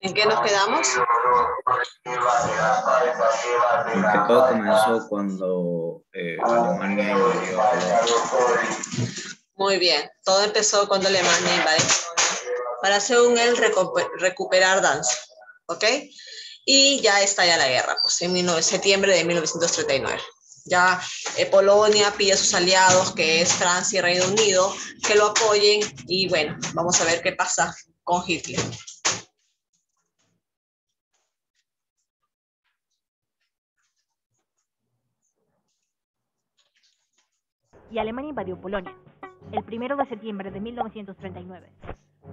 ¿En qué nos quedamos? Que todo comenzó cuando Alemania invadió Polonia. Muy bien, todo empezó cuando Alemania invadió para, según él, recuperar Danzig, ¿ok? Y ya estalla la guerra, pues en septiembre de 1939. Ya Polonia pide a sus aliados, que es Francia y Reino Unido, que lo apoyen y bueno, vamos a ver qué pasa con Hitler. Y Alemania invadió Polonia, el 1 de septiembre de 1939.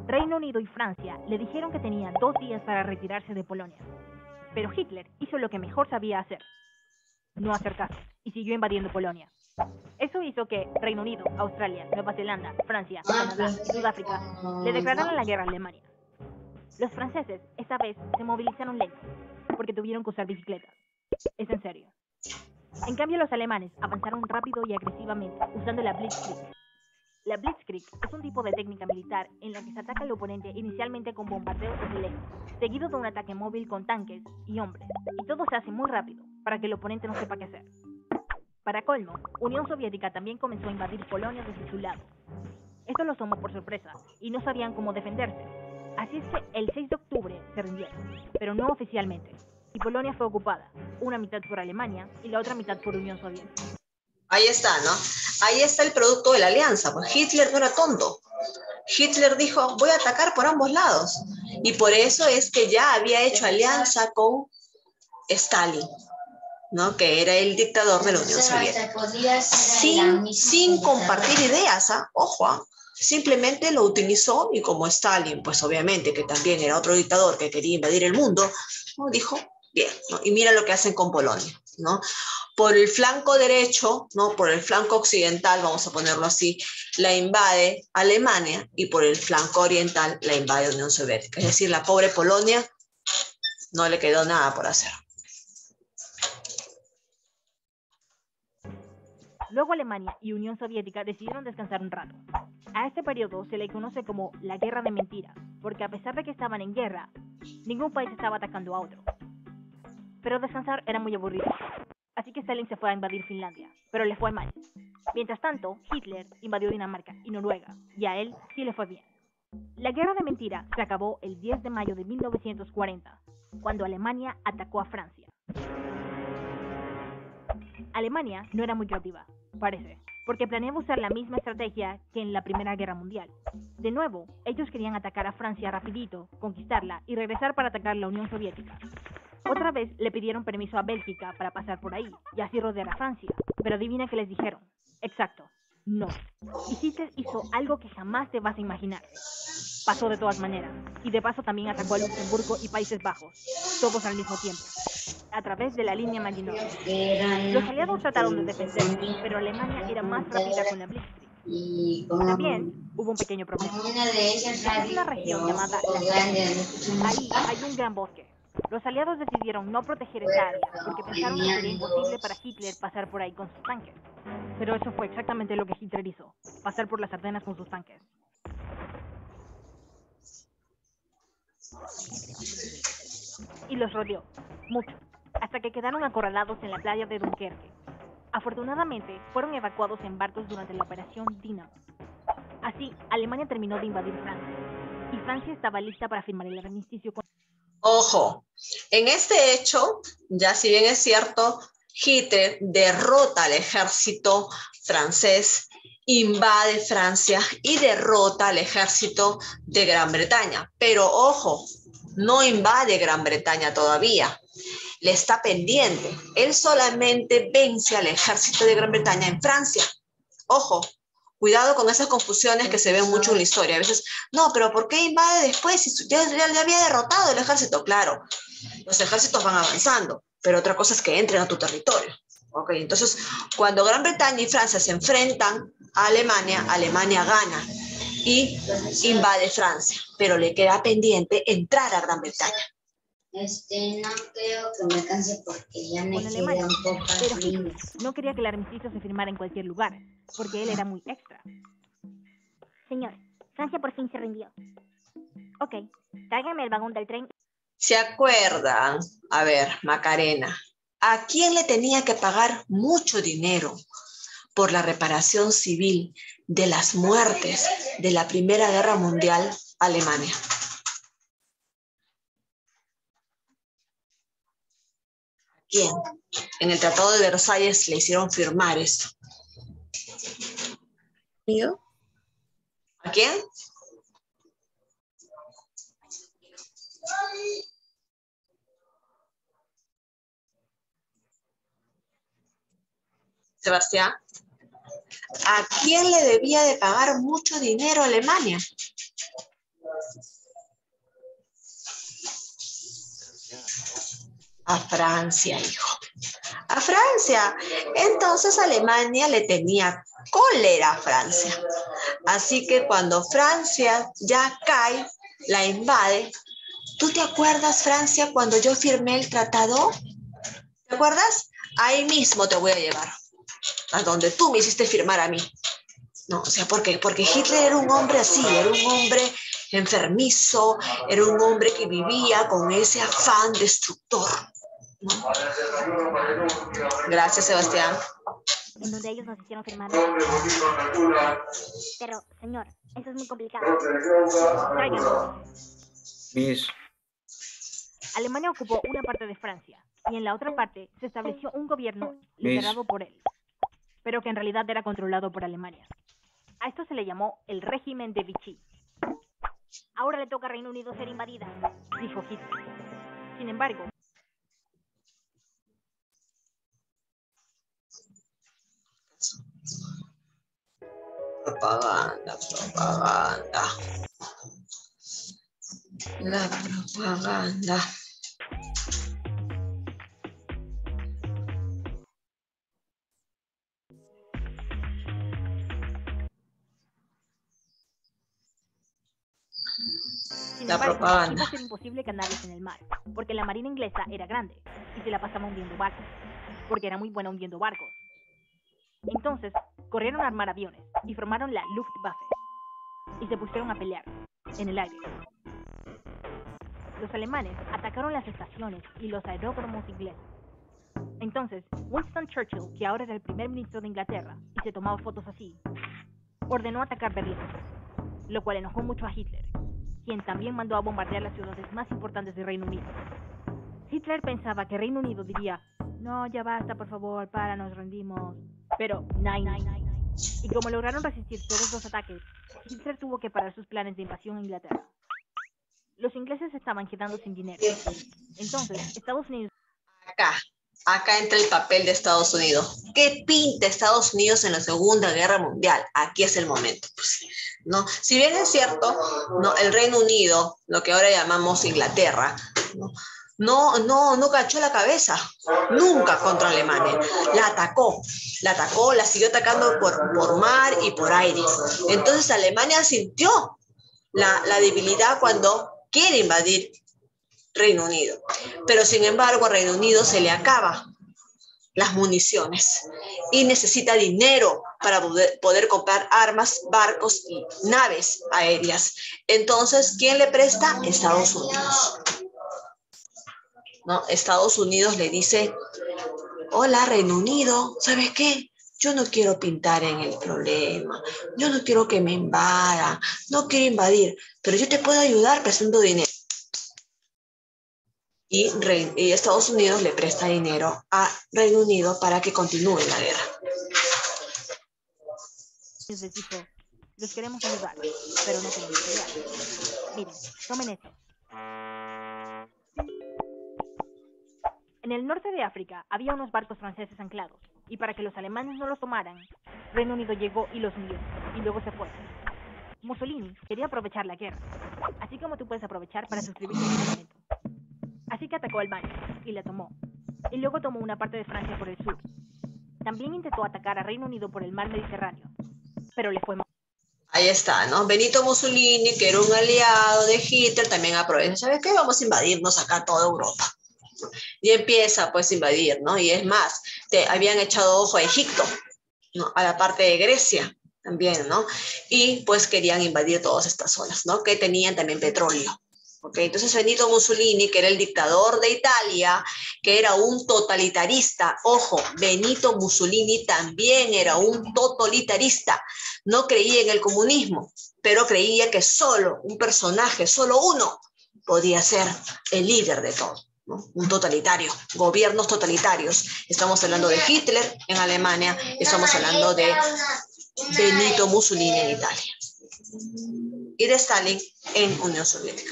Reino Unido y Francia le dijeron que tenía 2 días para retirarse de Polonia. Pero Hitler hizo lo que mejor sabía hacer: no hacer caso, y siguió invadiendo Polonia. Eso hizo que Reino Unido, Australia, Nueva Zelanda, Francia, Canadá y Sudáfrica le declararan la guerra a Alemania. Los franceses esta vez se movilizaron lento, porque tuvieron que usar bicicletas. Es en serio. En cambio, los alemanes avanzaron rápido y agresivamente, usando la Blitzkrieg. La Blitzkrieg es un tipo de técnica militar en la que se ataca al oponente inicialmente con bombardeos desde lejos, seguido de un ataque móvil con tanques y hombres, y todo se hace muy rápido, para que el oponente no sepa qué hacer. Para colmo, Unión Soviética también comenzó a invadir Polonia desde su lado. Esto los tomó por sorpresa, y no sabían cómo defenderse. Así es que el 6 de octubre se rindieron, pero no oficialmente, y Polonia fue ocupada, una mitad por Alemania y la otra mitad por Unión Soviética. Ahí está, ¿no? Ahí está el producto de la alianza. Pues Hitler no era tonto. Hitler dijo, voy a atacar por ambos lados. Y por eso es que ya había hecho alianza con Stalin, ¿no? Que era el dictador de la Unión Soviética. Sin compartir ideas, ¿ah? Ojo, ¿ah? Simplemente lo utilizó y como Stalin, pues obviamente que también era otro dictador que quería invadir el mundo, ¿no? Dijo, bien, ¿no? Y mira lo que hacen con Polonia, ¿no? Por el flanco derecho, ¿no? Por el flanco occidental, vamos a ponerlo así, la invade Alemania y por el flanco oriental la invade Unión Soviética. Es decir, la pobre Polonia no le quedó nada por hacer. Luego Alemania y Unión Soviética decidieron descansar un rato. A este periodo se le conoce como la Guerra de Mentiras, porque a pesar de que estaban en guerra, ningún país estaba atacando a otro. Pero descansar era muy aburrido, así que Stalin se fue a invadir Finlandia, pero le fue mal. Mientras tanto, Hitler invadió Dinamarca y Noruega, y a él sí le fue bien. La Guerra de Mentiras se acabó el 10 de mayo de 1940, cuando Alemania atacó a Francia. Alemania no era muy creativa, parece, porque planeaba usar la misma estrategia que en la Primera Guerra Mundial. De nuevo, ellos querían atacar a Francia rapidito, conquistarla y regresar para atacar la Unión Soviética. Otra vez le pidieron permiso a Bélgica para pasar por ahí y así rodear a Francia, pero adivina qué les dijeron. Exacto, no. Y Hitler hizo algo que jamás te vas a imaginar. Pasó de todas maneras, y de paso también atacó a Luxemburgo y Países Bajos, todos al mismo tiempo, a través de la línea Maginot. Los aliados trataron de defenderse, pero Alemania era más rápida con la Blitzkrieg. También hubo un pequeño problema. Esta es una región llamada la Steppe. Ahí hay un gran bosque. Los aliados decidieron no proteger esta área porque pensaron que sería imposible para Hitler pasar por ahí con sus tanques. Pero eso fue exactamente lo que Hitler hizo, pasar por las Ardenas con sus tanques. Y los rodeó, mucho, hasta que quedaron acorralados en la playa de Dunkerque. Afortunadamente, fueron evacuados en barcos durante la Operación Dynamo. Así, Alemania terminó de invadir Francia, y Francia estaba lista para firmar el armisticio con... Ojo, en este hecho, ya si bien es cierto, Hitler derrota al ejército francés, invade Francia y derrota al ejército de Gran Bretaña. Pero ojo, no invade Gran Bretaña todavía, le está pendiente. Él solamente vence al ejército de Gran Bretaña en Francia. Ojo, cuidado con esas confusiones que se ven mucho en la historia. A veces, no, pero ¿por qué invade después? Si ya había derrotado el ejército. Claro, los ejércitos van avanzando, pero otra cosa es que entren a tu territorio. Okay, entonces, cuando Gran Bretaña y Francia se enfrentan a Alemania, Alemania gana y invade Francia, pero le queda pendiente entrar a Gran Bretaña. No creo que me canse porque ya me queda un poco pero Hitler no quería que el armisticio se firmara en cualquier lugar, porque él era muy extra. Señor, Francia por fin se rindió. Ok, tráigame el vagón del tren. ¿Se acuerdan? A ver, Macarena, ¿a quién le tenía que pagar mucho dinero por la reparación civil de las muertes de la Primera Guerra Mundial Alemania? ¿A quién? En el Tratado de Versalles le hicieron firmar esto. ¿Yo? ¿A quién? Sebastián, ¿a quién le debía de pagar mucho dinero a Alemania? A Francia, hijo. A Francia. Entonces Alemania le tenía cólera a Francia. Así que cuando Francia ya cae, la invade. ¿Tú te acuerdas, Francia, cuando yo firmé el tratado? ¿Te acuerdas? Ahí mismo te voy a llevar. A donde tú me hiciste firmar a mí. No, o sea, ¿por qué? Porque Hitler era un hombre así, era un hombre enfermizo, era un hombre que vivía con ese afán destructor. ¿No? Gracias, Sebastián. En donde ellos nos hicieron firmar. Pero, señor, eso es muy complicado. Tráiganlo. Miss, Alemania ocupó una parte de Francia y en la otra parte se estableció un gobierno liderado por él, pero que en realidad era controlado por Alemania. A esto se le llamó el régimen de Vichy. Ahora le toca a Reino Unido ser invadida, dijo Hitler. Sin embargo, Propaganda. La propaganda. Sin La embargo, propaganda. iba a ser imposible ganarles en el mar, porque la marina inglesa era grande y se la pasaba hundiendo barcos, porque era muy buena hundiendo barcos. Entonces, corrieron a armar aviones y formaron la Luftwaffe y se pusieron a pelear en el aire. Los alemanes atacaron las estaciones y los aeródromos ingleses. Entonces, Winston Churchill, que ahora era el primer ministro de Inglaterra y se tomaba fotos así, ordenó atacar Berlín, lo cual enojó mucho a Hitler, quien también mandó a bombardear las ciudades más importantes del Reino Unido. Hitler pensaba que Reino Unido diría, no, ya basta, por favor, nos rendimos. Pero, y como lograron resistir todos los ataques, Hitler tuvo que parar sus planes de invasión a Inglaterra. Los ingleses estaban quedando sin dinero. Entonces, Estados Unidos... Acá entra el papel de Estados Unidos. ¿Qué pinta Estados Unidos en la Segunda Guerra Mundial? Aquí es el momento. Pues, ¿no? Si bien es cierto, ¿no? El Reino Unido, lo que ahora llamamos Inglaterra, no cachó la cabeza nunca contra Alemania. La atacó, la siguió atacando por mar y por aire. Entonces Alemania sintió la debilidad cuando quiere invadir Reino Unido. Pero sin embargo a Reino Unido se le acaba las municiones y necesita dinero para poder comprar armas, barcos y naves aéreas. Entonces, ¿quién le presta? Estados Unidos. ¿No? Estados Unidos le dice, hola Reino Unido, ¿sabes qué? Yo no quiero pintar en el problema, yo no quiero que me invadan, no quiero invadir, pero yo te puedo ayudar prestando dinero. Y Estados Unidos le presta dinero a Reino Unido para que continúe la guerra. les dijo, los queremos ayudar, pero no queremos pelear. Miren, tomen esto. En el norte de África había unos barcos franceses anclados, y para que los alemanes no los tomaran, Reino Unido llegó y los hundió, y luego se fue. Mussolini quería aprovechar la guerra, así como tú puedes aprovechar para suscribirte a un parlamento. Así que atacó Albania y la tomó, y luego tomó una parte de Francia por el sur. También intentó atacar a Reino Unido por el mar Mediterráneo, pero le fue mal. Ahí está, ¿no? Benito Mussolini, que era un aliado de Hitler, también aprovecha, ¿sabes qué? Vamos a invadirnos acá toda Europa. Y empieza pues a invadir, ¿no? Y es más, habían echado ojo a Egipto, ¿no? A la parte de Grecia también, ¿no? Y pues querían invadir todas estas zonas, ¿no? Que tenían también petróleo, ¿Ok? Entonces Benito Mussolini, que era el dictador de Italia, que era un totalitarista, ojo, Benito Mussolini también era un totalitarista, no creía en el comunismo, pero creía que solo un personaje, solo uno, podía ser el líder de todo, ¿no? Un totalitario, gobiernos totalitarios. Estamos hablando de Hitler en Alemania, estamos hablando de Benito Mussolini en Italia y de Stalin en Unión Soviética.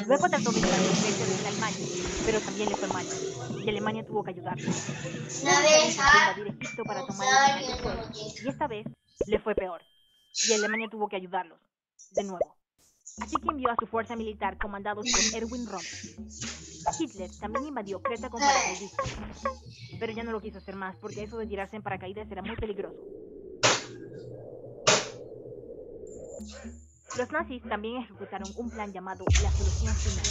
Luego trató de entrar al ejército de Alemania, pero también le fue mal, y Alemania tuvo que ayudarlo. Invadir Egipto para tomar el canal de Suez, y esta vez le fue peor, y Alemania tuvo que ayudarlos, de nuevo. Así que envió a su fuerza militar comandados por Erwin Rommel. Hitler también invadió Creta con paracaidistas, pero ya no lo quiso hacer más porque eso de tirarse en paracaídas era muy peligroso. Los nazis también ejecutaron un plan llamado la solución final.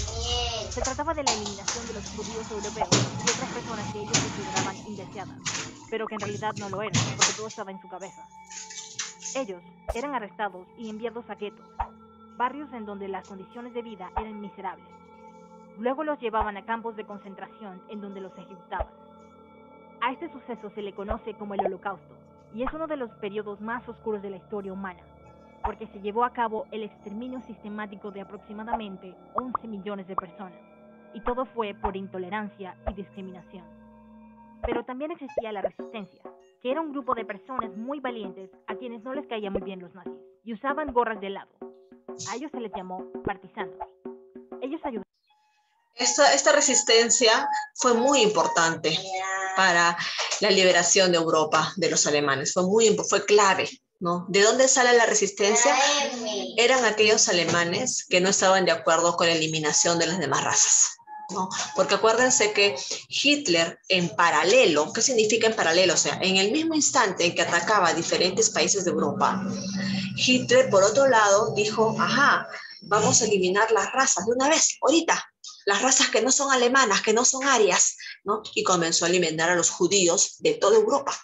Se trataba de la eliminación de los judíos europeos y otras personas que ellos consideraban indeseadas, pero que en realidad no lo eran, porque todo estaba en su cabeza. Ellos eran arrestados y enviados a guetos, barrios en donde las condiciones de vida eran miserables. Luego los llevaban a campos de concentración en donde los ejecutaban. A este suceso se le conoce como el Holocausto, y es uno de los periodos más oscuros de la historia humana, porque se llevó a cabo el exterminio sistemático de aproximadamente 11 millones de personas, y todo fue por intolerancia y discriminación. Pero también existía la resistencia, que era un grupo de personas muy valientes a quienes no les caían muy bien los nazis, y usaban gorras de helado. A ellos se les llamó partisanos. Ellos ayudaron. Esta resistencia fue muy importante para la liberación de Europa de los alemanes, fue clave, ¿no? ¿De dónde sale la resistencia? Eran aquellos alemanes que no estaban de acuerdo con la eliminación de las demás razas, ¿no? Porque acuérdense que Hitler en paralelo, ¿qué significa en paralelo? O sea, en el mismo instante en que atacaba a diferentes países de Europa, Hitler, por otro lado, dijo, ajá, vamos a eliminar las razas de una vez, ahorita, las razas que no son alemanas, que no son arias, ¿no? Y comenzó a eliminar a los judíos de toda Europa.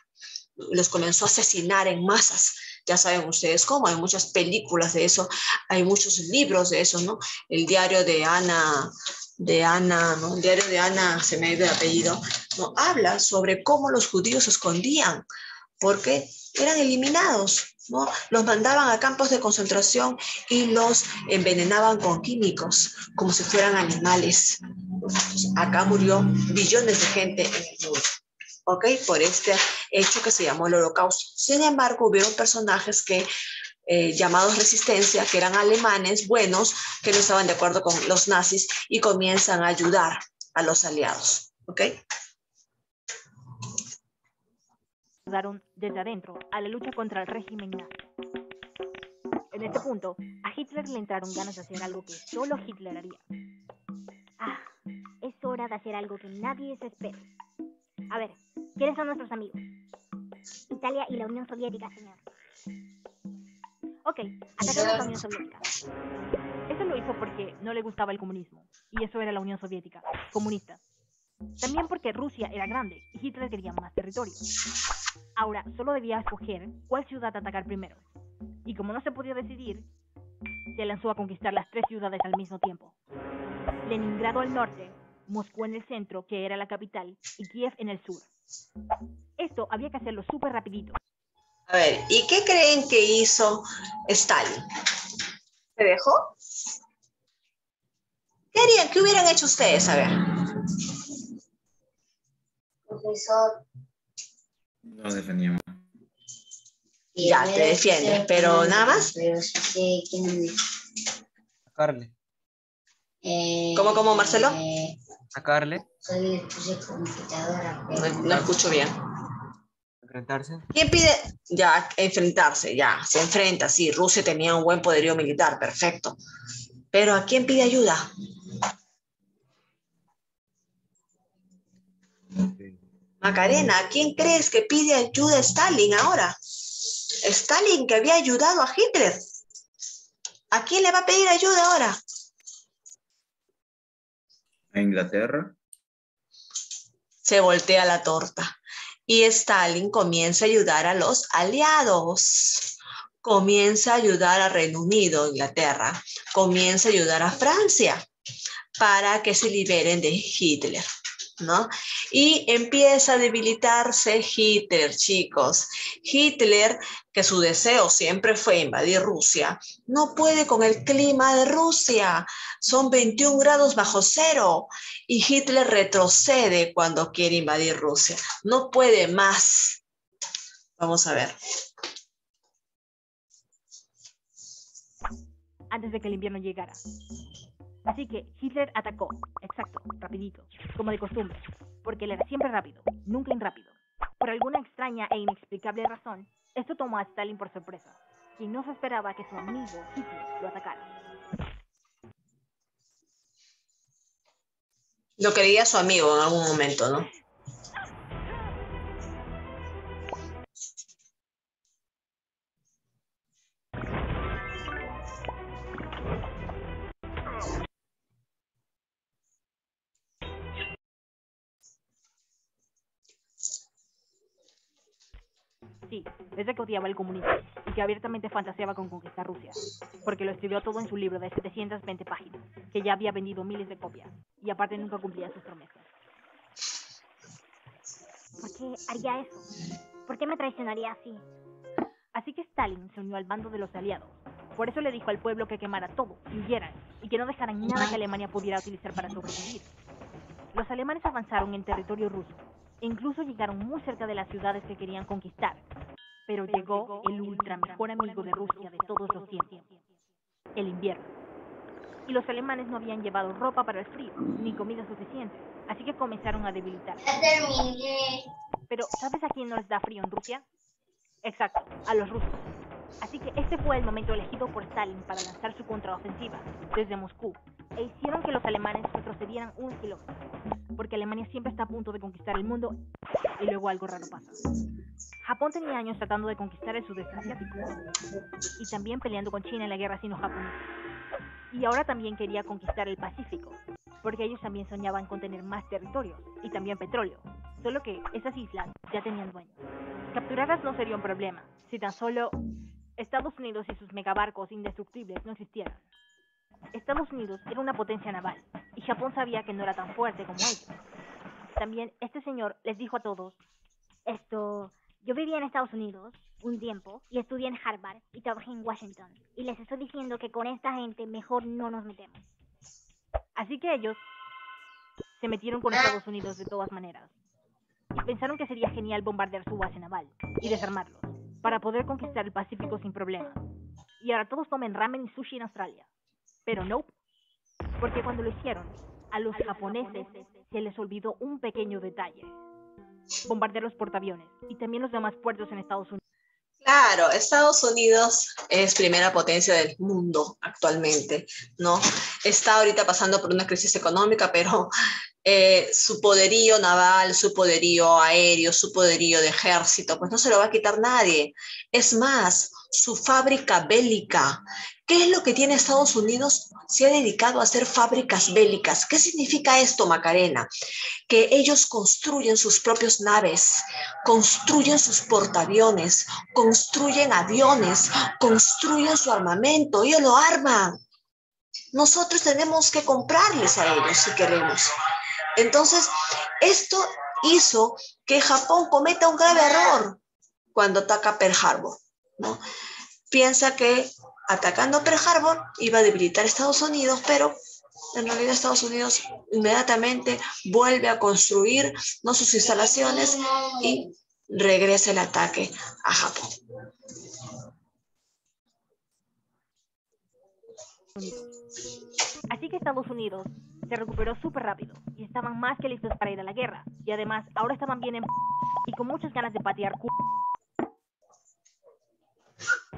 Los comenzó a asesinar en masas. Ya saben ustedes cómo, hay muchas películas de eso, hay muchos libros de eso, ¿no? El diario de Ana, ¿no? El diario de Ana, se me ha ido el apellido, ¿no? Habla sobre cómo los judíos se escondían, porque eran eliminados, ¿no? Los mandaban a campos de concentración y los envenenaban con químicos, como si fueran animales. Entonces, acá murió billones de gente en el mundo, ¿ok? Por este hecho que se llamó el Holocausto. Sin embargo, hubieron personajes que, llamados resistencia, que eran alemanes buenos, que no estaban de acuerdo con los nazis y comienzan a ayudar a los aliados, ¿ok? Ayudaron desde adentro a la lucha contra el régimen nazi. En este punto, a Hitler le entraron ganas de hacer algo que solo Hitler haría. Es hora de hacer algo que nadie se espera. A ver, ¿quiénes son nuestros amigos? Italia y la Unión Soviética, señor. Ok, atacamos a la Unión Soviética. Eso lo hizo porque no le gustaba el comunismo, y eso era la Unión Soviética, comunista. También porque Rusia era grande y Hitler quería más territorio. Ahora, solo debía escoger cuál ciudad atacar primero. Y como no se podía decidir, se lanzó a conquistar las 3 ciudades al mismo tiempo. Leningrado al norte, Moscú en el centro, que era la capital, y Kiev en el sur. Esto había que hacerlo súper rapidito. A ver, ¿y qué creen que hizo Stalin? ¿Se dejó? ¿Qué hubieran hecho ustedes? A ver. Profesor. Nos defendíamos. Ya, te defiendes, pero nada más. Pero sí, ¿quién me... Sacarle. ¿Cómo, Marcelo? Sacarle. Soy de computadora, pero... No escucho bien. Enfrentarse. ¿Quién pide? Ya, enfrentarse, ya, se enfrenta, sí, Rusia tenía un buen poderío militar, perfecto. Pero ¿a quién pide ayuda? Sí. Macarena, ¿a quién crees que pide ayuda a Stalin ahora? Stalin, que había ayudado a Hitler. ¿A quién le va a pedir ayuda ahora? A Inglaterra. Se voltea la torta y Stalin comienza a ayudar a los aliados. comienza a ayudar a Reino Unido, Inglaterra, comienza a ayudar a Francia para que se liberen de Hitler, ¿no? Y empieza a debilitarse Hitler, chicos. Hitler, que su deseo siempre fue invadir Rusia, no puede con el clima de Rusia. Son 21 grados bajo cero y Hitler retrocede cuando quiere invadir Rusia. No puede más. Vamos a ver. Antes de que el invierno llegara. Así que Hitler atacó, exacto, rapidito, como de costumbre, porque él era siempre rápido, nunca inrápido. Por alguna extraña e inexplicable razón, esto tomó a Stalin por sorpresa, y no se esperaba que su amigo Hitler lo atacara. Lo creía su amigo en algún momento, ¿no? Sí, desde que odiaba el comunismo y que abiertamente fantaseaba con conquistar Rusia, porque lo escribió todo en su libro de 720 páginas, que ya había vendido miles de copias, y aparte nunca cumplía sus promesas. ¿Por qué haría eso? ¿Por qué me traicionaría así? Así que Stalin se unió al bando de los aliados. Por eso le dijo al pueblo que quemara todo y huyeran, y que no dejaran nada que Alemania pudiera utilizar para sobrevivir. Los alemanes avanzaron en territorio ruso, e incluso llegaron muy cerca de las ciudades que querían conquistar. Pero llegó el ultra mejor amigo de Rusia de todos los tiempos, el invierno. Y los alemanes no habían llevado ropa para el frío, ni comida suficiente, así que comenzaron a debilitarse. Ya terminé. Pero, ¿sabes a quién no les da frío en Rusia? Exacto, a los rusos. Así que este fue el momento elegido por Stalin para lanzar su contraofensiva desde Moscú, e hicieron que los alemanes retrocedieran 1 kilómetro, porque Alemania siempre está a punto de conquistar el mundo y luego algo raro pasa. Japón tenía años tratando de conquistar el sudeste asiático y también peleando con China en la guerra sino-japonesa. Y ahora también quería conquistar el Pacífico, porque ellos también soñaban con tener más territorios y también petróleo, solo que esas islas ya tenían dueños. Capturarlas no sería un problema, si tan solo Estados Unidos y sus megabarcos indestructibles no existieran. Estados Unidos era una potencia naval, y Japón sabía que no era tan fuerte como ellos. También este señor les dijo a todos: Yo vivía en Estados Unidos un tiempo y estudié en Harvard y trabajé en Washington. Y les estoy diciendo que con esta gente mejor no nos metemos. Así que ellos se metieron con Estados Unidos de todas maneras. Y pensaron que sería genial bombardear su base naval y desarmarlos, para poder conquistar el Pacífico sin problemas. Y ahora todos comen ramen y sushi en Australia. Pero no, porque cuando lo hicieron, a los japoneses se les olvidó un pequeño detalle: bombardear los portaaviones y también los demás puertos en Estados Unidos. Claro, Estados Unidos es primera potencia del mundo actualmente, ¿no? Está ahorita pasando por una crisis económica, pero su poderío naval, su poderío aéreo, su poderío de ejército, pues no se lo va a quitar nadie. Es más, su fábrica bélica. ¿Qué es lo que tiene Estados Unidos? Se ha dedicado a hacer fábricas bélicas. ¿Qué significa esto, Macarena? Que ellos construyen sus propias naves, construyen sus portaaviones, construyen aviones, construyen su armamento, ellos lo arman. Nosotros tenemos que comprarles a ellos si queremos. Entonces, esto hizo que Japón cometa un grave error cuando ataca Pearl Harbor, ¿no? Piensa que atacando Pearl Harbor iba a debilitar a Estados Unidos, pero en realidad Estados Unidos inmediatamente vuelve a construir, ¿no?, sus instalaciones y regresa el ataque a Japón. Así que Estados Unidos se recuperó súper rápido y estaban más que listos para ir a la guerra. Y además, ahora estaban bien y con muchas ganas de patear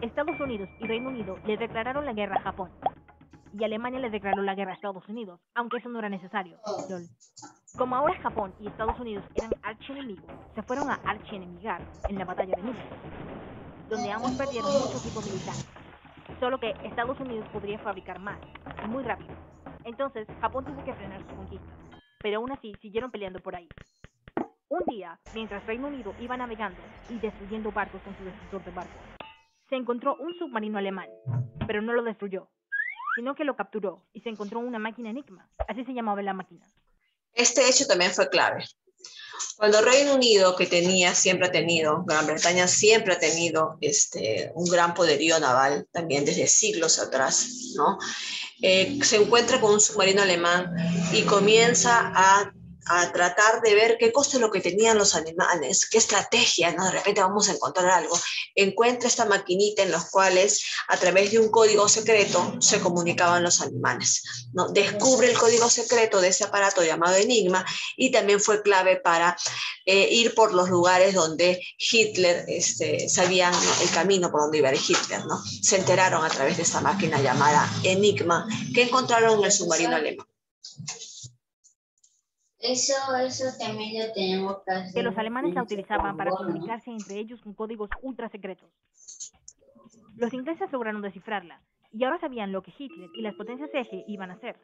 Estados Unidos y Reino Unido le declararon la guerra a Japón. Y Alemania le declaró la guerra a Estados Unidos, aunque eso no era necesario. LOL. Como ahora Japón y Estados Unidos eran archienemigos, se fueron a archienemigar en la batalla de Midway, donde ambos perdieron mucho equipo militar. Solo que Estados Unidos podría fabricar más, y muy rápido. Entonces, Japón tuvo que frenar sus conquistas, pero aún así siguieron peleando por ahí. Un día, mientras Reino Unido iba navegando y destruyendo barcos con su destructor de barcos, se encontró un submarino alemán, pero no lo destruyó, sino que lo capturó y se encontró una máquina Enigma. Así se llamaba la máquina. Este hecho también fue clave. Cuando Reino Unido, que siempre ha tenido, Gran Bretaña siempre ha tenido un gran poderío naval, también desde siglos atrás, ¿no? Se encuentra con un submarino alemán y comienza a tratar de ver qué cosa es lo que tenían los alemanes, qué estrategia, ¿no? De repente vamos a encontrar algo. Encuentra esta maquinita en los cuales a través de un código secreto se comunicaban los alemanes, ¿no? Descubre el código secreto de ese aparato llamado Enigma y también fue clave para ir por los lugares donde Hitler, sabían, ¿no?, el camino por donde iba Hitler, ¿no? Se enteraron a través de esta máquina llamada Enigma que encontraron en el submarino alemán. Eso también lo tenemos que hacer. Que los alemanes la utilizaban para comunicarse entre ellos con códigos ultra secretos. Los ingleses lograron descifrarla y ahora sabían lo que Hitler y las potencias eje iban a hacer.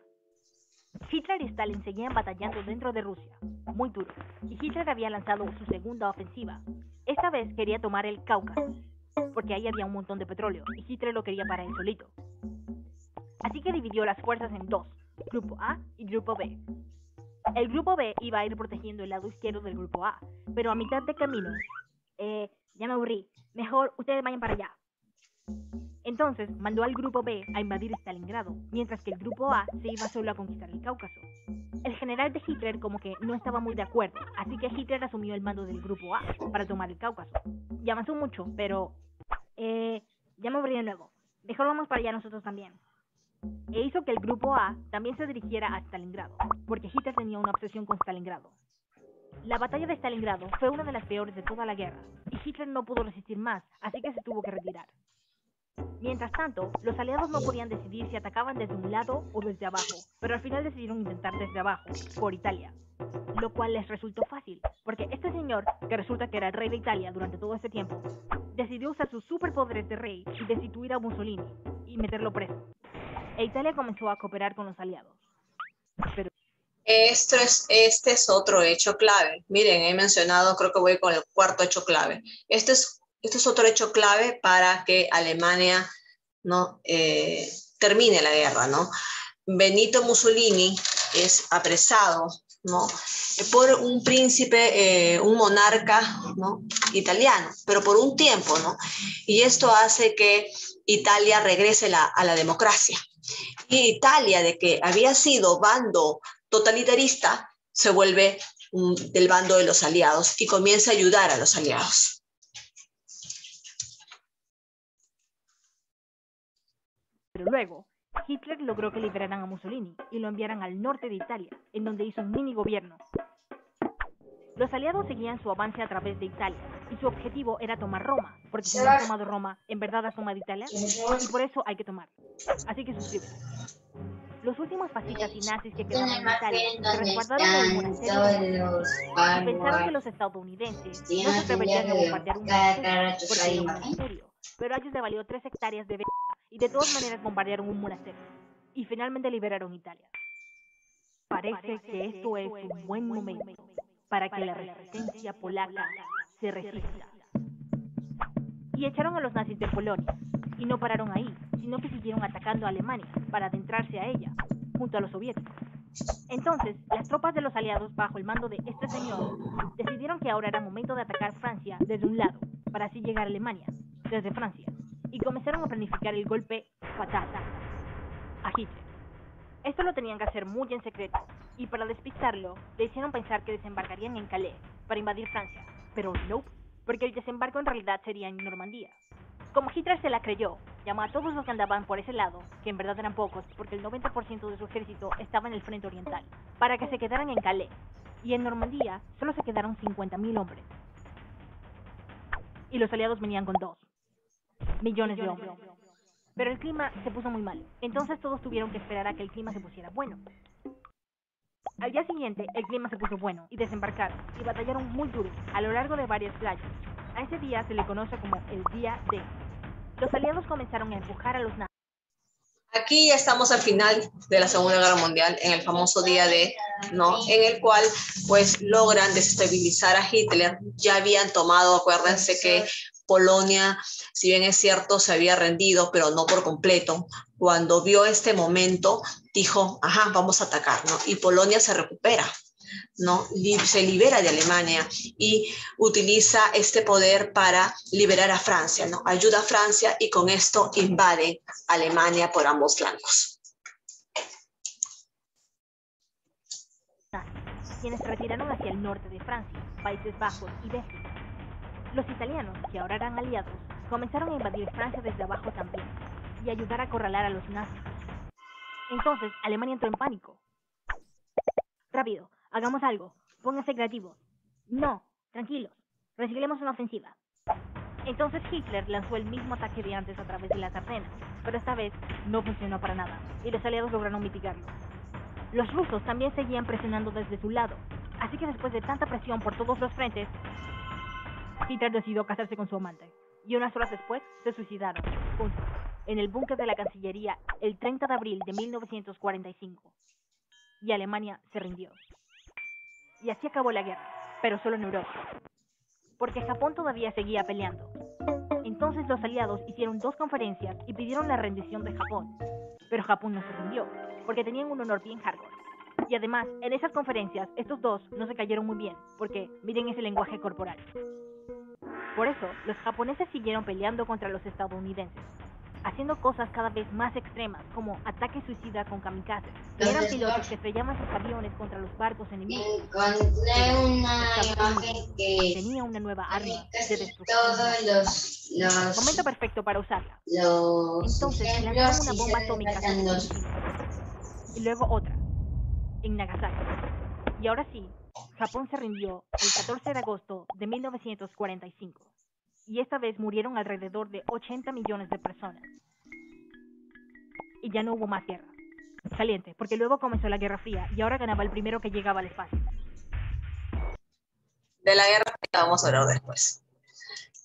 Hitler y Stalin seguían batallando dentro de Rusia, muy duro, y Hitler había lanzado su segunda ofensiva. Esta vez quería tomar el Cáucaso, porque ahí había un montón de petróleo y Hitler lo quería para él solito. Así que dividió las fuerzas en dos, Grupo A y Grupo B. El Grupo B iba a ir protegiendo el lado izquierdo del Grupo A, pero a mitad de camino, ya me aburrí, mejor ustedes vayan para allá. Entonces mandó al Grupo B a invadir Stalingrado, mientras que el Grupo A se iba solo a conquistar el Cáucaso. El general de Hitler como que no estaba muy de acuerdo, así que Hitler asumió el mando del Grupo A para tomar el Cáucaso. Ya avanzó mucho, pero ya me aburrí de nuevo, mejor vamos para allá nosotros también. E hizo que el Grupo A también se dirigiera a Stalingrado, porque Hitler tenía una obsesión con Stalingrado. La batalla de Stalingrado fue una de las peores de toda la guerra, y Hitler no pudo resistir más, así que se tuvo que retirar. Mientras tanto, los aliados no podían decidir si atacaban desde un lado o desde abajo, pero al final decidieron intentar desde abajo, por Italia, lo cual les resultó fácil, porque este señor, que resulta que era el rey de Italia durante todo este tiempo, decidió usar sus superpoderes de rey y destituir a Mussolini y meterlo preso. E Italia comenzó a cooperar con los aliados. Pero este es otro hecho clave. Miren, he mencionado, creo que voy con el cuarto hecho clave. Este es otro hecho clave para que Alemania, ¿no?, termine la guerra, ¿no? Benito Mussolini es apresado, ¿no?, por un príncipe, un monarca, ¿no?, italiano, pero por un tiempo, ¿no? Y esto hace que Italia regrese a la democracia. Y Italia, de que había sido bando totalitarista, se vuelve del bando de los aliados y comienza a ayudar a los aliados. Pero luego, Hitler logró que liberaran a Mussolini y lo enviaran al norte de Italia, en donde hizo un mini gobierno. Los aliados seguían su avance a través de Italia, y su objetivo era tomar Roma, porque si no han tomado Roma, ¿en verdad has tomado Italia? Y por eso hay que tomar. Así que suscríbete. Los últimos fascistas y nazis que quedaban en Italia se resguardaron en el monasterio y pensaron que los estadounidenses no se atreverían a bombardear un monasterio porque era un monasterio, pero a ellos les valió 3 hectáreas de y de todas maneras bombardearon un monasterio y finalmente liberaron Italia. Parece que esto es un buen momento para que la resistencia polaca se resista. Y echaron a los nazis de Polonia, y no pararon ahí, sino que siguieron atacando a Alemania para adentrarse a ella, junto a los soviéticos. Entonces, las tropas de los aliados bajo el mando de este señor decidieron que ahora era momento de atacar Francia desde un lado, para así llegar a Alemania, desde Francia, y comenzaron a planificar el golpe fatal a Hitler. Esto lo tenían que hacer muy en secreto, y para despistarlo, le hicieron pensar que desembarcarían en Calais para invadir Francia, pero no, porque el desembarco en realidad sería en Normandía. Como Hitler se la creyó, llamó a todos los que andaban por ese lado, que en verdad eran pocos, porque el 90% de su ejército estaba en el frente oriental, para que se quedaran en Calais, y en Normandía solo se quedaron 50.000 hombres. Y los aliados venían con 2 millones de hombres. Pero el clima se puso muy mal, entonces todos tuvieron que esperar a que el clima se pusiera bueno. Al día siguiente, el clima se puso bueno y desembarcaron y batallaron muy duro a lo largo de varias playas. A ese día se le conoce como el Día D. Los aliados comenzaron a empujar a los nazis. Aquí ya estamos al final de la Segunda Guerra Mundial, en el famoso Día D, ¿no?, en el cual pues logran desestabilizar a Hitler. Ya habían tomado, acuérdense que Polonia, si bien es cierto, se había rendido, pero no por completo. Cuando vio este momento, dijo, ajá, vamos a atacar, ¿no? Y Polonia se recupera, ¿no? Se libera de Alemania y utiliza este poder para liberar a Francia, ¿no? Ayuda a Francia y con esto invade Alemania por ambos flancos. Quienes se retiraron hacia el norte de Francia, Países Bajos y Bélgica. Los italianos, que ahora eran aliados, comenzaron a invadir Francia desde abajo también y ayudar a acorralar a los nazis. Entonces, Alemania entró en pánico. Rápido, hagamos algo. Pónganse creativos. No, tranquilos. Reciclemos una ofensiva. Entonces Hitler lanzó el mismo ataque de antes a través de las Ardenas, pero esta vez no funcionó para nada y los aliados lograron mitigarlo. Los rusos también seguían presionando desde su lado, así que después de tanta presión por todos los frentes, Hitler decidió casarse con su amante, y unas horas después se suicidaron, juntos, en el búnker de la Cancillería el 30 de abril de 1945. Y Alemania se rindió. Y así acabó la guerra, pero solo en Europa, porque Japón todavía seguía peleando. Entonces los aliados hicieron 2 conferencias y pidieron la rendición de Japón, pero Japón no se rindió, porque tenían un honor bien hardcore. Y además, en esas conferencias, estos dos no se cayeron muy bien, porque miren ese lenguaje corporal. Por eso, los japoneses siguieron peleando contra los estadounidenses, haciendo cosas cada vez más extremas, como ataques suicidas con kamikazes, que eran pilotos que estrellaban sus aviones contra los barcos enemigos. Encontré una imagen que tenía una nueva arma de destrucción. todos los Momento perfecto para usarla. los Entonces ejemplos lanzaron una sí bomba se atómica tratan sobre los Hiroshima, y luego otra, en Nagasaki. Y ahora sí, Japón se rindió el 14 de agosto de 1945. Y esta vez murieron alrededor de 80 millones de personas. Y ya no hubo más guerra. Saliente, porque luego comenzó la Guerra Fría y ahora ganaba el primero que llegaba al espacio. De la Guerra Fría vamos a hablar después.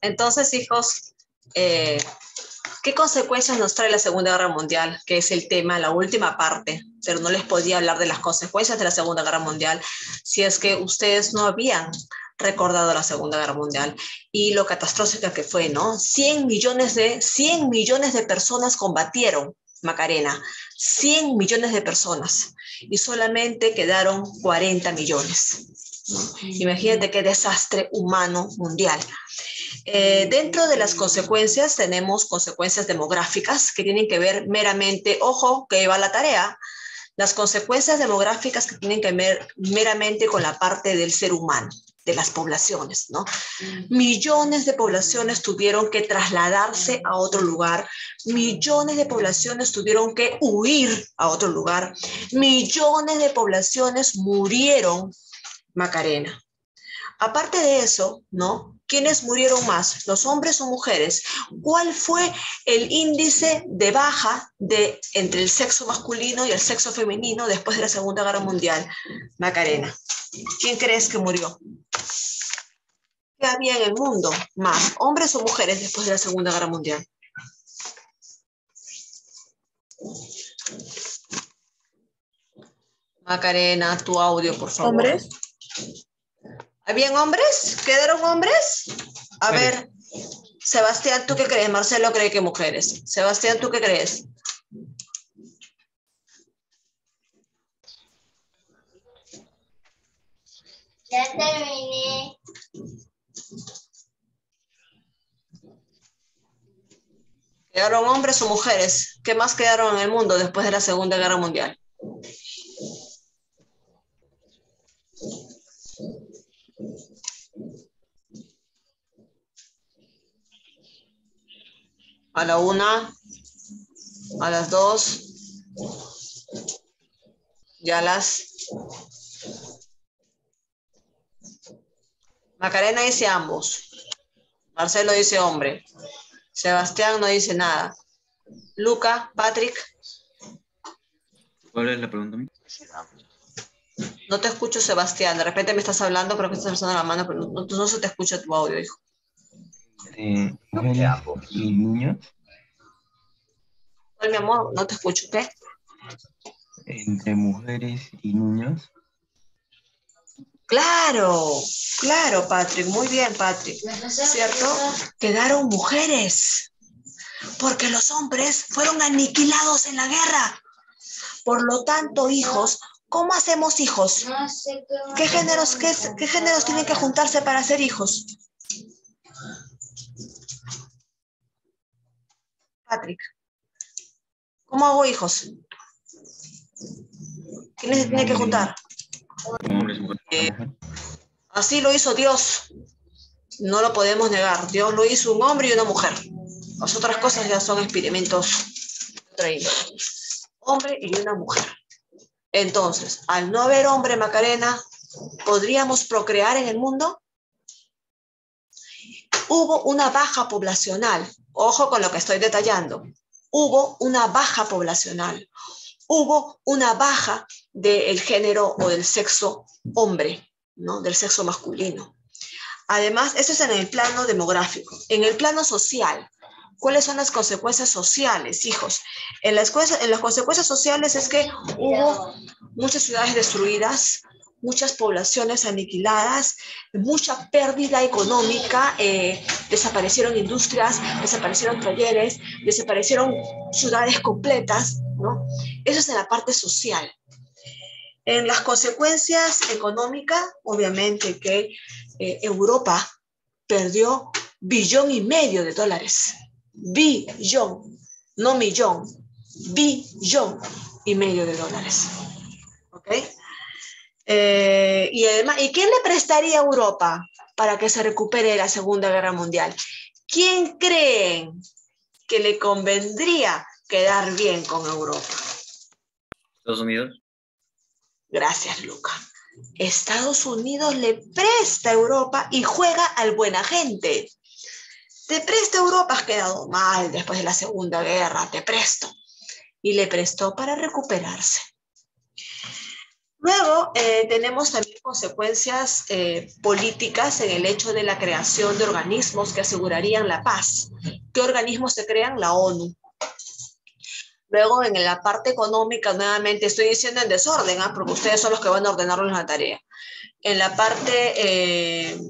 Entonces, hijos, ¿qué consecuencias nos trae la Segunda Guerra Mundial? Que es el tema, la última parte, pero no les podía hablar de las consecuencias de la Segunda Guerra Mundial si es que ustedes no habían recordado la Segunda Guerra Mundial y lo catastrófica que fue, ¿no? 100 millones de personas combatieron, Macarena, 100 millones de personas y solamente quedaron 40 millones, ¿no? Imagínate qué desastre humano mundial. Dentro de las consecuencias tenemos consecuencias demográficas que tienen que ver meramente, ojo, que va la tarea, las consecuencias demográficas que tienen que ver meramente con la parte del ser humano, de las poblaciones, ¿no? Millones de poblaciones tuvieron que trasladarse a otro lugar, millones de poblaciones tuvieron que huir a otro lugar, millones de poblaciones murieron, Macarena. Aparte de eso, ¿no? ¿Quiénes murieron más? ¿Los hombres o mujeres? ¿Cuál fue el índice de baja entre el sexo masculino y el sexo femenino después de la Segunda Guerra Mundial? Macarena, ¿quién crees que murió? ¿Qué había en el mundo más? ¿Hombres o mujeres después de la Segunda Guerra Mundial? Macarena, tu audio, por favor. ¿Hombres? ¿Habían hombres? ¿Quedaron hombres? A ver, Sebastián, ¿tú qué crees? Marcelo cree que mujeres. Sebastián, ¿tú qué crees? Ya terminé. ¿Quedaron hombres o mujeres? ¿Qué más quedaron en el mundo después de la Segunda Guerra Mundial? A la 1, a las 2, ya las... Macarena dice ambos. Marcelo dice hombre. Sebastián no dice nada. Luca, Patrick. ¿Cuál es la pregunta? No te escucho, Sebastián. De repente me estás hablando, creo que estás alzando la mano, pero no se te escucha tu audio, hijo. Mujeres y niños. ¿Cuál, mi amor? No te escucho. ¿Qué? Entre mujeres y niños. Claro, claro, Patrick, muy bien, Patrick. ¿Cierto? Quedaron mujeres, porque los hombres fueron aniquilados en la guerra. Por lo tanto, hijos, ¿cómo hacemos hijos? No sé ¿Qué géneros tienen que juntarse para hacer hijos? Patrick, ¿cómo hago hijos? ¿Quiénes se tienen que juntar? Hombres, mujeres. Así lo hizo Dios. No lo podemos negar. Dios lo hizo un hombre y una mujer. Las otras cosas ya son experimentos traídos. Hombre y una mujer. Entonces, al no haber hombre, Macarena, ¿podríamos procrear en el mundo? Hubo una baja poblacional. Ojo con lo que estoy detallando. Hubo una baja poblacional. Hubo una baja del género o del sexo hombre, ¿no? Del sexo masculino. Además, eso es en el plano demográfico. En el plano social, ¿cuáles son las consecuencias sociales, hijos? En las consecuencias sociales es que hubo muchas ciudades destruidas, muchas poblaciones aniquiladas, mucha pérdida económica, desaparecieron industrias, desaparecieron talleres, desaparecieron ciudades completas, ¿no? Eso es en la parte social. En las consecuencias económicas, obviamente que Europa perdió $1,5 billion. Billón, no millón. $1,5 billion. ¿Ok? Y además, ¿y quién le prestaría a Europa para que se recupere de la Segunda Guerra Mundial? ¿Quién creen que le convendría quedar bien con Europa? Estados Unidos. Gracias, Luca. Estados Unidos le presta a Europa y juega al buena gente. Te presta a Europa, has quedado mal después de la Segunda Guerra, te presto. Y le prestó para recuperarse. Luego tenemos también consecuencias políticas en el hecho de la creación de organismos que asegurarían la paz. ¿Qué organismos se crean? La ONU. Luego, en la parte económica, nuevamente estoy diciendo en desorden, porque ustedes son los que van a ordenarles la tarea. En la parte,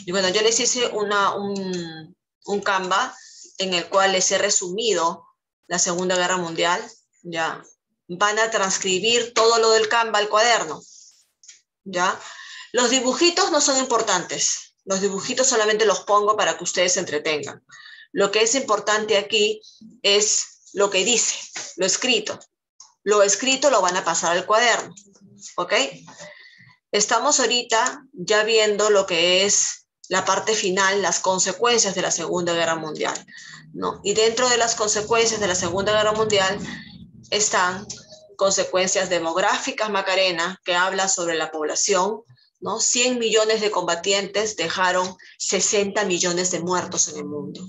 bueno, yo les hice un Canva en el cual les he resumido la Segunda Guerra Mundial. Ya van a transcribir todo lo del Canva al cuaderno. Ya. Los dibujitos no son importantes. Los dibujitos solamente los pongo para que ustedes se entretengan. Lo que es importante aquí es lo que dice, lo escrito. Lo escrito lo van a pasar al cuaderno, ¿ok? Estamos ahorita ya viendo lo que es la parte final, las consecuencias de la Segunda Guerra Mundial, ¿no? Y dentro de las consecuencias de la Segunda Guerra Mundial están consecuencias demográficas, Macarena, que habla sobre la población, ¿no? 100 millones de combatientes dejaron 60 millones de muertos en el mundo.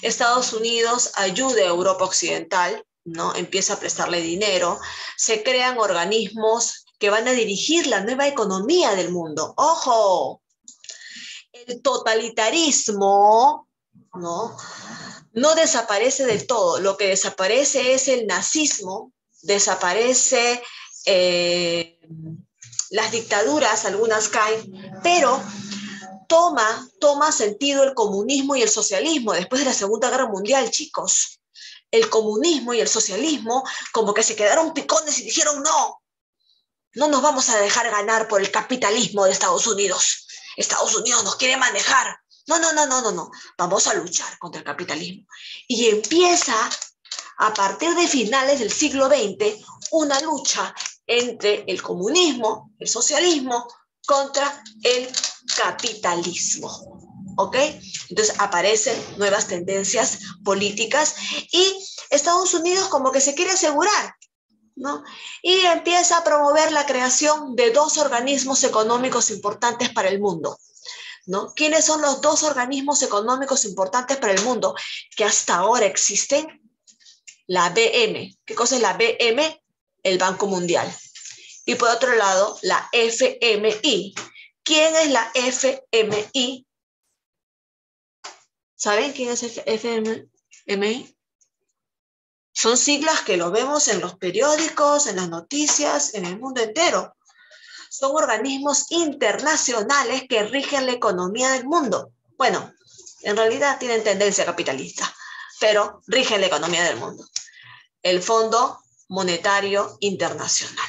Estados Unidos ayuda a Europa Occidental, ¿no? Empieza a prestarle dinero, se crean organismos que van a dirigir la nueva economía del mundo. ¡Ojo! El totalitarismo, ¿no? No desaparece del todo. Lo que desaparece es el nazismo, desaparece las dictaduras, algunas caen, pero toma sentido el comunismo y el socialismo después de la Segunda Guerra Mundial, chicos. El comunismo y el socialismo como que se quedaron picones y dijeron no nos vamos a dejar ganar por el capitalismo de Estados Unidos. Estados Unidos nos quiere manejar. No, vamos a luchar contra el capitalismo. Y empieza, a partir de finales del siglo XX, una lucha entre el comunismo, el socialismo, contra el capitalismo. ¿Ok? Entonces aparecen nuevas tendencias políticas y Estados Unidos como que se quiere asegurar, ¿no? Y empieza a promover la creación de 2 organismos económicos importantes para el mundo, ¿no? ¿Quiénes son los 2 organismos económicos importantes para el mundo que hasta ahora existen? La BM. ¿Qué cosa es la BM? El Banco Mundial. Y por otro lado, la FMI. ¿Quién es la FMI? ¿Saben quién es el FMI? Son siglas que lo vemos en los periódicos, en las noticias, en el mundo entero. son organismos internacionales que rigen la economía del mundo. Bueno, en realidad tienen tendencia capitalista, pero rigen la economía del mundo. El Fondo Monetario Internacional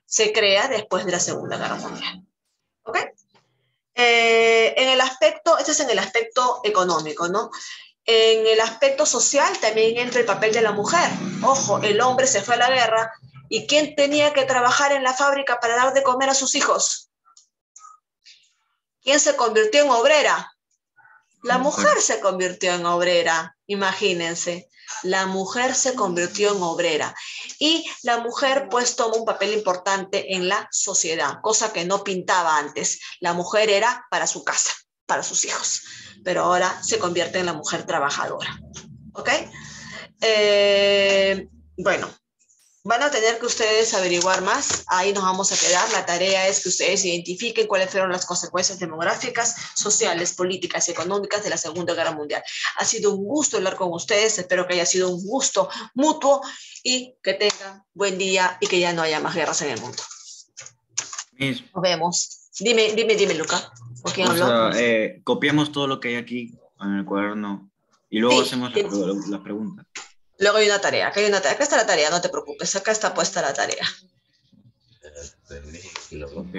se crea después de la Segunda Guerra Mundial. ¿Ok? En el aspecto, este es en el aspecto económico, ¿no? En el aspecto social también entra el papel de la mujer. Ojo, el hombre se fue a la guerra y ¿quién tenía que trabajar en la fábrica para dar de comer a sus hijos? ¿Quién se convirtió en obrera? La mujer se convirtió en obrera, imagínense. La mujer se convirtió en obrera y la mujer pues toma un papel importante en la sociedad, cosa que no pintaba antes. La mujer era para su casa, para sus hijos, pero ahora se convierte en la mujer trabajadora. ¿Ok? Bueno, van a tener que ustedes averiguar más, ahí nos vamos a quedar. La tarea es que ustedes identifiquen cuáles fueron las consecuencias demográficas, sociales, políticas y económicas de la Segunda Guerra Mundial. Ha sido un gusto hablar con ustedes, espero que haya sido un gusto mutuo y que tengan buen día y que ya no haya más guerras en el mundo. Miss, Nos vemos. Dime, Luca. ¿Con quién o habló? sea, copiamos todo lo que hay aquí en el cuaderno y luego Sí, hacemos la pregunta. luego hay una tarea, acá hay una tarea. Acá está la tarea, no te preocupes, acá está puesta la tarea. Ok.